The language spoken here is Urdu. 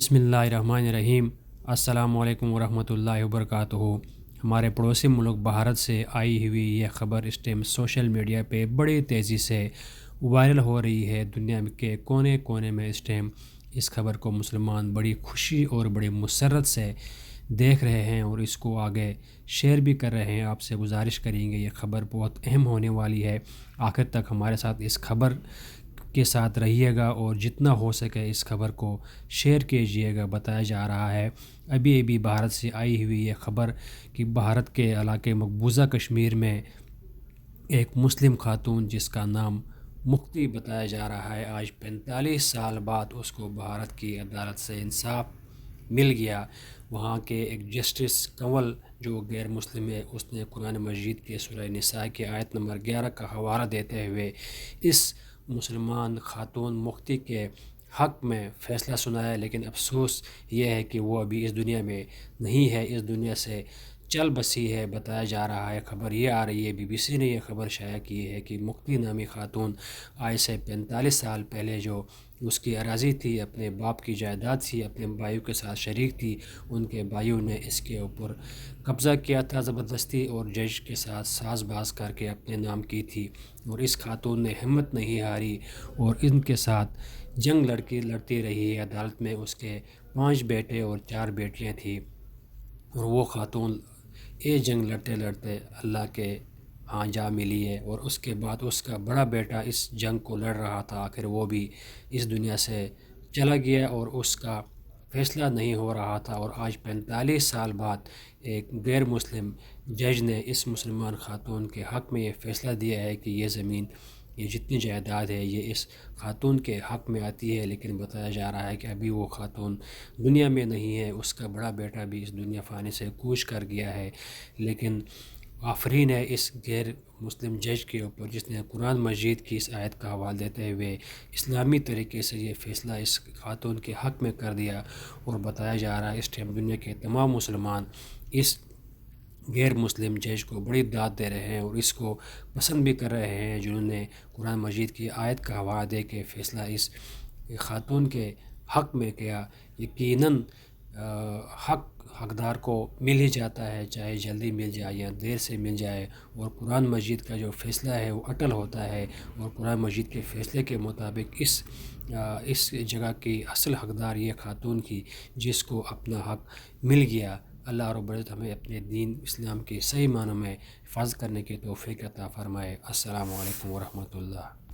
بسم اللہ الرحمن الرحیم۔ السلام علیکم ورحمۃ اللہ وبرکاتہ۔ ہمارے پڑوسی ملک بھارت سے آئی ہوئی یہ خبر اس ٹائم سوشل میڈیا پہ بڑی تیزی سے وائرل ہو رہی ہے۔ دنیا کے کونے کونے میں اس ٹائم اس خبر کو مسلمان بڑی خوشی اور بڑی مسرت سے دیکھ رہے ہیں اور اس کو آگے شیئر بھی کر رہے ہیں۔ آپ سے گزارش کریں گے، یہ خبر بہت اہم ہونے والی ہے۔ آخر تک ہمارے ساتھ اس خبر کے ساتھ رہیے گا اور جتنا ہو سکے اس خبر کو شیئر کیجیے گا۔ بتایا جا رہا ہے ابھی بھارت سے آئی ہوئی یہ خبر کہ بھارت کے علاقے مقبوضہ کشمیر میں ایک مسلم خاتون جس کا نام مفتی بتایا جا رہا ہے، آج 45 سال بعد اس کو بھارت کی عدالت سے انصاف مل گیا۔ وہاں کے ایک جسٹس کنول جو غیر مسلم ہے، اس نے قرآن مجید کے سورہ نساء کی آیت نمبر 11 کا حوالہ دیتے ہوئے اس مسلمان خاتون مفتی کے حق میں فیصلہ سنایا، لیکن افسوس یہ ہے کہ وہ ابھی اس دنیا میں نہیں ہے، اس دنیا سے چل بسی ہے۔ بتایا جا رہا ہے، خبر یہ آ رہی ہے، BBC نے یہ خبر شائع کی ہے کہ مفتی نامی خاتون آج سے 45 سال پہلے جو اس کی اراضی تھی، اپنے باپ کی جائیداد تھی، اپنے بھائیوں کے ساتھ شریک تھی، ان کے بھائیوں نے اس کے اوپر قبضہ کیا تھا زبردستی اور جج کے ساتھ ساز باز کر کے اپنے نام کی تھی، اور اس خاتون نے ہمت نہیں ہاری اور ان کے ساتھ جنگ لڑتی رہی۔ عدالت میں اس کے 5 بیٹے اور 4 بیٹیاں تھیں، اور وہ خاتون یہ جنگ لڑتے لڑتے اللہ کے ہاں جا ملی ہے، اور اس کے بعد اس کا بڑا بیٹا اس جنگ کو لڑ رہا تھا، آخر وہ بھی اس دنیا سے چلا گیا اور اس کا فیصلہ نہیں ہو رہا تھا، اور آج 45 سال بعد ایک غیر مسلم جج نے اس مسلمان خاتون کے حق میں یہ فیصلہ دیا ہے کہ یہ زمین، یہ جتنی جائیداد ہے، یہ اس خاتون کے حق میں آتی ہے۔ لیکن بتایا جا رہا ہے کہ ابھی وہ خاتون دنیا میں نہیں ہے، اس کا بڑا بیٹا بھی اس دنیا فانی سے کوچ کر گیا ہے۔ لیکن آفرین ہے اس غیر مسلم جج کے اوپر جس نے قرآن مجید کی اس آیت کا حوالہ دیتے ہوئے اسلامی طریقے سے یہ فیصلہ اس خاتون کے حق میں کر دیا، اور بتایا جا رہا ہے اس ٹائم دنیا کے تمام مسلمان اس غیر مسلم جج کو بڑی داد دے رہے ہیں اور اس کو پسند بھی کر رہے ہیں، جنہوں نے قرآن مجید کی آیت کا حوالہ دے کے فیصلہ اس خاتون کے حق میں کیا۔ یقیناً حقدار کو مل ہی جاتا ہے، چاہے جلدی مل جائے یا دیر سے مل جائے، اور قرآن مجید کا جو فیصلہ ہے وہ اٹل ہوتا ہے، اور قرآن مجید کے فیصلے کے مطابق اس جگہ کی اصل حقدار یہ خاتون کی، جس کو اپنا حق مل گیا۔ اللہ رب العزت ہمیں اپنے دین اسلام کے صحیح معنوں میں حفاظت کرنے کی توفیق عطا فرمائے۔ السلام علیکم ورحمۃ اللہ۔